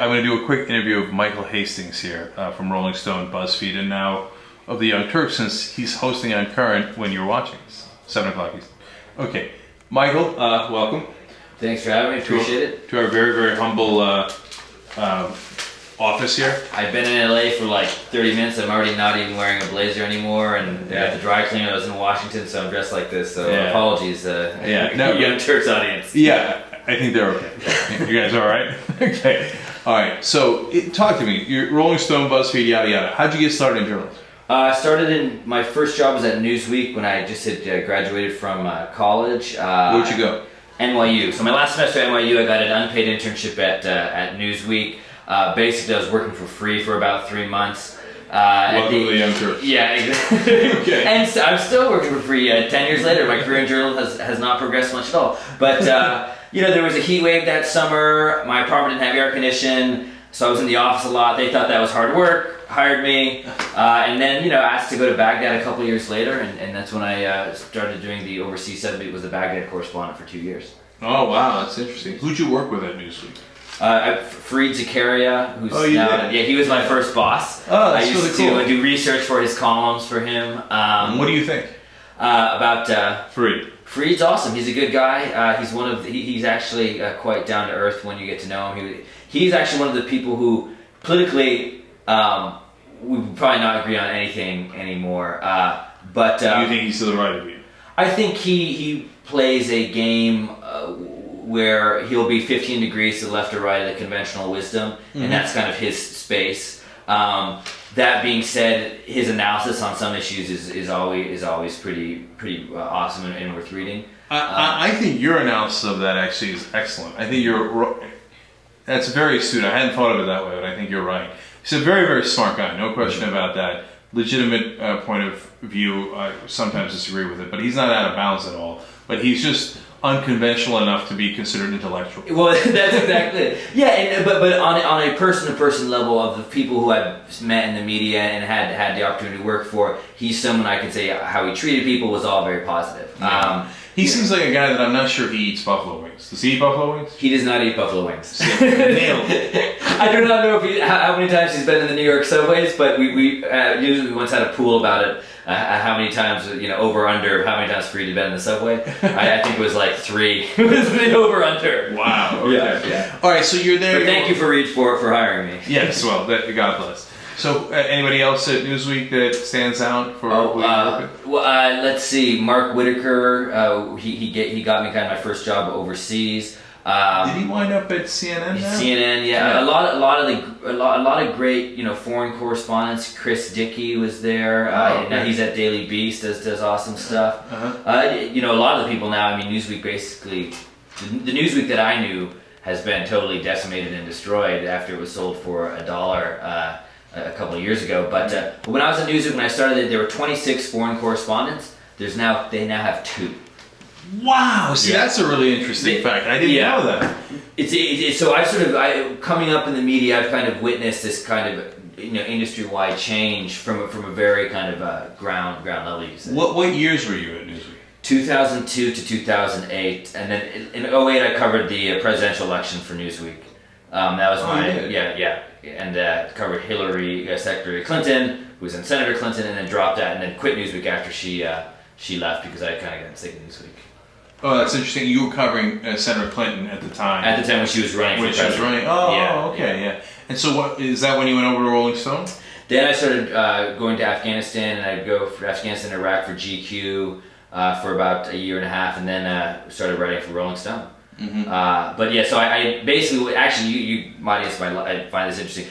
I'm going to do a quick interview of Michael Hastings here from Rolling Stone, BuzzFeed, and now of the Young Turks, since he's hosting on Current when you're watching. It's 7 o'clock Eastern. Okay, Michael, welcome. Thanks for having me. Appreciate it. To our very, very humble office here. I've been in LA for like 30 minutes. I'm already not even wearing a blazer anymore, and at the dry cleaner I was in Washington, so I'm dressed like this. So apologies, Young Turks audience. Yeah, I think they're okay. You guys all right? Okay. All right. So talk to me. You're Rolling Stone, BuzzFeed, yada yada. How'd you get started in journalism? I started in my first job was at Newsweek when I just had graduated from college. Where'd you go? NYU. So my last semester at NYU, I got an unpaid internship at Newsweek. Basically, I was working for free for about 3 months. Welcome to the Young Turks. Yeah, exactly. Okay. And so I'm still working for free. 10 years later, my career in journalism has not progressed much at all. But there was a heat wave that summer. My apartment didn't have air conditioning, so I was in the office a lot. They thought that was hard work, hired me, and then asked to go to Baghdad a couple of years later, and that's when I started doing the overseas stuff. It was the Baghdad correspondent for 2 years. Oh wow, that's interesting. Who'd you work with at Newsweek? Fareed Zakaria, who's he was my first boss. Oh, that's I used really cool. to do research for his columns for him. What do you think about Fareed? Fareed's awesome. He's a good guy. He's actually quite down to earth when you get to know him. He's actually one of the people who politically we would probably not agree on anything anymore. But you think he's to the right of you? I think he plays a game where he'll be 15 degrees to the left or right of the conventional wisdom, and that's kind of his space. That being said, his analysis on some issues is always pretty awesome and worth reading. I think your analysis of that actually is excellent. I think that's very astute. I hadn't thought of it that way, but I think you're right. He's a very, very smart guy, no question about that. Legitimate point of view. I sometimes disagree with it, but he's not out of bounds at all. But he's just unconventional enough to be considered intellectual. Well, that's exactly it. Yeah, but on a person-to-person level of the people who I've met in the media and had the opportunity to work for, he's someone I can say how he treated people was all very positive. Yeah. He seems like a guy that I'm not sure he eats buffalo wings. Does he eat buffalo wings? He does not eat buffalo wings. Nailed it. I do not know how many times he's been in the New York subways, but we usually once had a pool about it. How many times, over under, how many times Fareed had been in the subway? I think it was like 3. It was the over under. Wow. Okay. Yeah. All right, so you're there. But thank you, Fareed, for hiring me. Yes, well, God bless. So, anybody else at Newsweek that stands out for who you work with? Let's see. Mark Whitacre. He got me kind of my first job overseas. Did he wind up at CNN now? CNN, yeah. A lot of great, foreign correspondents. Chris Dickey was there. Now he's at Daily Beast, does awesome stuff. A lot of the people now. I mean, Newsweek basically, the Newsweek that I knew has been totally decimated and destroyed after it was sold for $1 a couple of years ago. But when I was at Newsweek, when I started, there were 26 foreign correspondents. They now have 2. Wow! See, that's a really interesting fact. I didn't know that. So I coming up in the media, I've kind of witnessed this kind of industry-wide change from a very kind of ground level. You said. What years were you at Newsweek? 2002 to 2008, and then in 2008 I covered the presidential election for Newsweek. That was and covered Secretary Clinton, who was in Senator Clinton, and then dropped out and then quit Newsweek after she left because I kind of got sick of Newsweek. Oh, that's interesting. You were covering Senator Clinton at the time. At the time when she was running for president. Yeah. And so is that when you went over to Rolling Stone? Then I started going to Afghanistan, and I'd go for Afghanistan and Iraq for GQ for about a year and a half, and then started writing for Rolling Stone. So I basically, actually, you my audience might find this interesting.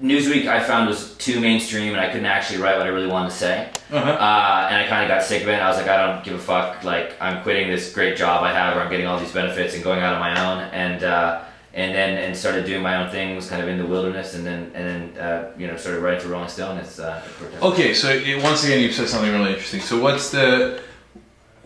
Newsweek I found was too mainstream, and I couldn't actually write what I really wanted to say. And I kind of got sick of it, and I was like, I don't give a fuck. Like, I'm quitting this great job I have where I'm getting all these benefits and going out on my own, and then started doing my own thing, was kind of in the wilderness, and then started writing for Rolling Stone. Okay, so once again, you've said something really interesting. So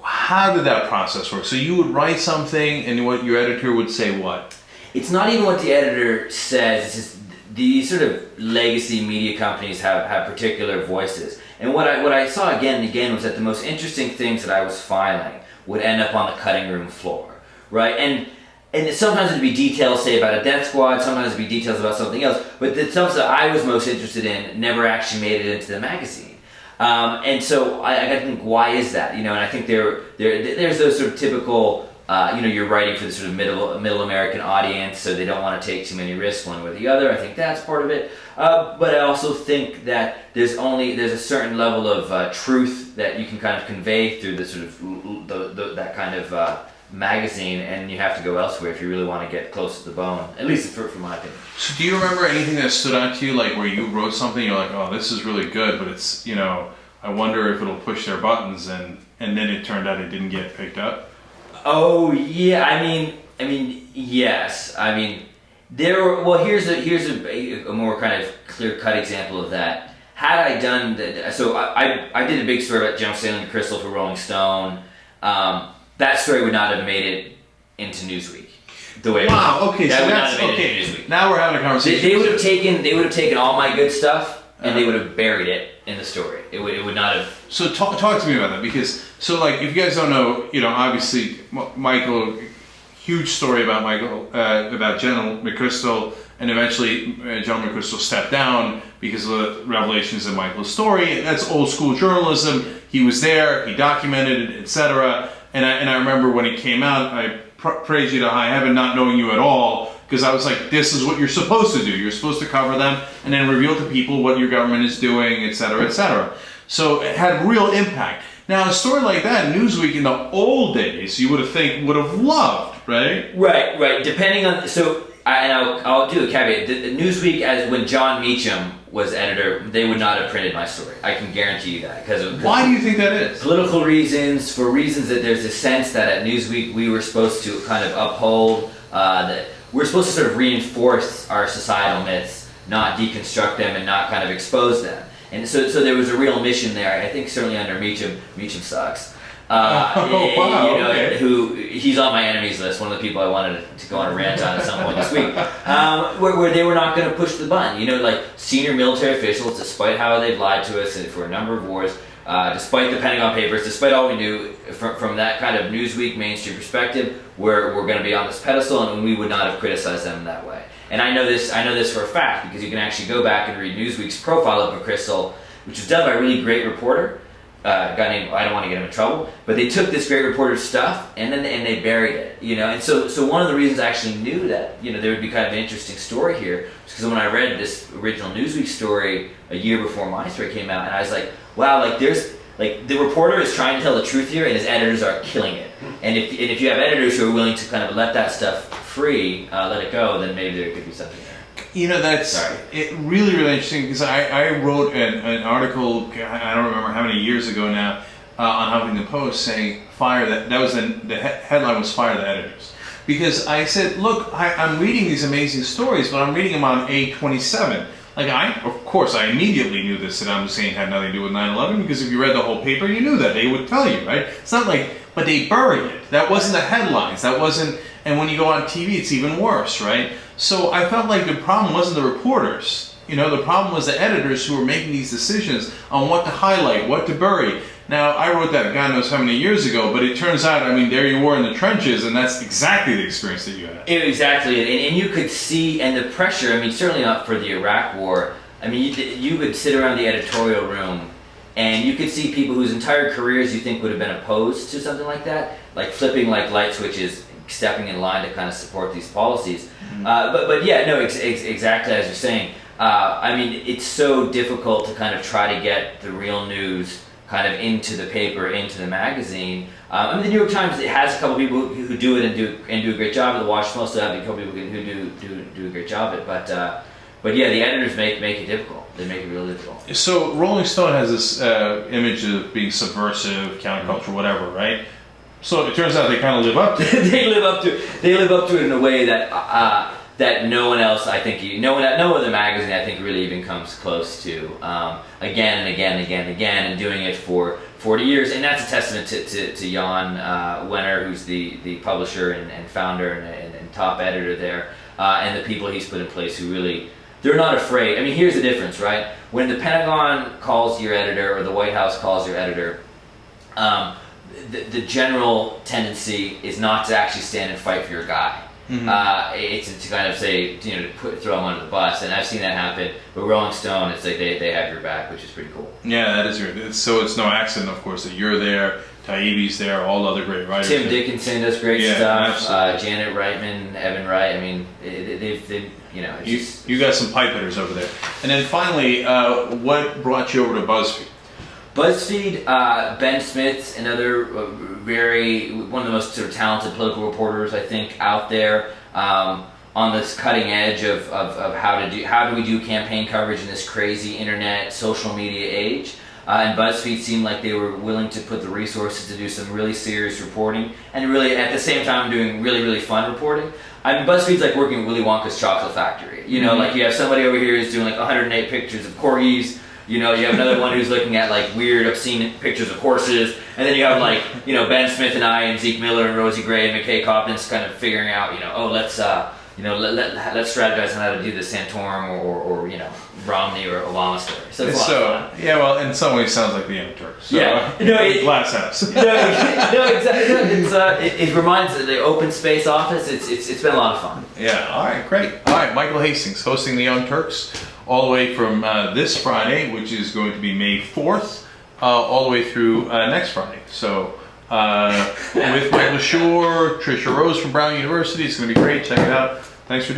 how did that process work? So you would write something, and what your editor would say what? It's not even what the editor says, it's just these sort of legacy media companies have particular voices. And what I saw again and again was that the most interesting things that I was filing would end up on the cutting room floor, right? And and sometimes it'd be details, say, about a death squad, sometimes it'd be details about something else, but the stuff that I was most interested in never actually made it into the magazine. And so I got to think, why is that? And I think there's those sort of typical, you're writing for the sort of middle American audience, so they don't want to take too many risks one way or the other. I think that's part of it. But I also think that there's a certain level of truth that you can kind of convey through the sort of that kind of magazine, and you have to go elsewhere if you really want to get close to the bone, at least for my opinion. So do you remember anything that stood out to you, like where you wrote something, you're like, oh, this is really good, but it's, I wonder if it'll push their buttons, and then it turned out it didn't get picked up? Oh yeah, I mean yes. I mean here's a more kind of clear-cut example of that. Had I done so I did a big story about General Stanley McChrystal for Rolling Stone. That story would not have made it into Newsweek. The way okay, that so would that's not have made okay. it into Newsweek. Now we're having a conversation. They would have taken all my good stuff and they would have buried it in the story. It would not have. So talk to me about that, because if you guys don't know, obviously Michael, huge story about Michael, about General McChrystal, and eventually General McChrystal stepped down because of the revelations in Michael's story. That's old school journalism. He was there, he documented it, etc. And I remember when it came out, I praised you to high heaven, not knowing you at all, because I was like, this is what you're supposed to do. You're supposed to cover them and then reveal to people what your government is doing, etc., etc. So it had real impact. Now, a story like that, Newsweek in the old days, you would have loved, right? Right. Depending on I'll do a caveat. The Newsweek, as when John Meacham was editor, they would not have printed my story. I can guarantee you that. Why do you think that is? Political reasons, for reasons that there's a sense that at Newsweek we were supposed to kind of uphold, that we're supposed to sort of reinforce our societal myths, not deconstruct them and not kind of expose them. And so there was a real mission there. I think certainly under Meacham sucks. Okay. Who he's on my enemies list. One of the people I wanted to go on a rant on at some point this week, where they were not going to push the button. Like senior military officials, despite how they've lied to us for a number of wars, despite the Pentagon Papers, despite all we knew from that kind of Newsweek mainstream perspective, we're going to be on this pedestal, and we would not have criticized them in that way. And I know this for a fact, because you can actually go back and read Newsweek's profile of McChrystal, which was done by a really great reporter. A guy named, I don't want to get him in trouble, but they took this great reporter's stuff and they buried it, and so one of the reasons I actually knew that there would be kind of an interesting story here was because when I read this original Newsweek story a year before my story came out, and I was like, wow, there's the reporter is trying to tell the truth here, and his editors are killing it. And if you have editors who are willing to kind of let that stuff free, let it go, then maybe there could be something there. That's really, really interesting, because I wrote an article, I don't remember how many years ago now, on Huffington Post saying the headline was fire the editors. Because I said, look, I'm reading these amazing stories, but I'm reading them on A27. Of course, I immediately knew that Saddam Hussein had nothing to do with 9/11, because if you read the whole paper, you knew that. They would tell you, right? It's not but they buried it. That wasn't the headlines. And when you go on TV, it's even worse, right? So I felt like the problem wasn't the reporters. The problem was the editors who were making these decisions on what to highlight, what to bury. Now, I wrote that God knows how many years ago, but it turns out, there you were in the trenches, and that's exactly the experience that you had. Exactly, and you could see, and the pressure, certainly not for the Iraq War, you would sit around the editorial room, and you could see people whose entire careers you think would have been opposed to something like that, like flipping light switches, stepping in line to kind of support these policies. Mm-hmm. But yeah, no, exactly as you're saying. It's so difficult to kind of try to get the real news kind of into the paper, into the magazine. The New York Times, it has a couple people who do it and do a great job. The Washington Post have a couple people who do a great job of it. But yeah, the editors make it difficult. They make it really difficult. So Rolling Stone has this image of being subversive, counterculture, whatever, right? So it turns out they kind of live up to it. They live up to it in a way that that no one else, I think, no other magazine, I think, really even comes close to. Again and again, and doing it for 40 years, and that's a testament to Jan Wenner, who's the publisher and founder and top editor there, and the people he's put in place who really, they're not afraid. Here's the difference, right? When the Pentagon calls your editor or the White House calls your editor, the general tendency is not to actually stand and fight for your guy. It's to kind of say, to throw them under the bus, and I've seen that happen. But Rolling Stone, it's like they have your back, which is pretty cool. Yeah, that is weird. So it's no accident, of course, that you're there, Taibbi's there, all the other great writers. Tim Dickinson does great Yeah, stuff. Janet Reitman, Evan Wright. I mean, they've you got some pipe hitters over there. And then finally, what brought you over to BuzzFeed? BuzzFeed, Ben Smith's another one of the most sort of talented political reporters I think out there, on this cutting edge of how do we do campaign coverage in this crazy internet social media age. And BuzzFeed seemed like they were willing to put the resources to do some really serious reporting, and really at the same time doing really, really fun reporting. I mean, BuzzFeed's like working with Willy Wonka's chocolate factory. Like you have somebody over here who's doing like 108 pictures of corgis. You have another one who's looking at like weird, obscene pictures of horses, and then you have like Ben Smith and I and Zeke Miller and Rosie Gray and McKay Coppins kind of figuring out let's strategize on how to do the Santorum or Romney or Obama story. So it's a lot of fun. Yeah, well, in some ways, it sounds like the Young Turks. So, Glass House. No, exactly. It reminds the open space office. It's been a lot of fun. Yeah. All right. Great. All right. Michael Hastings hosting the Young Turks all the way from this Friday, which is going to be May 4th, all the way through next Friday. So with Michael Schur, Tricia Rose from Brown University, it's going to be great. Check it out. Thanks for doing it.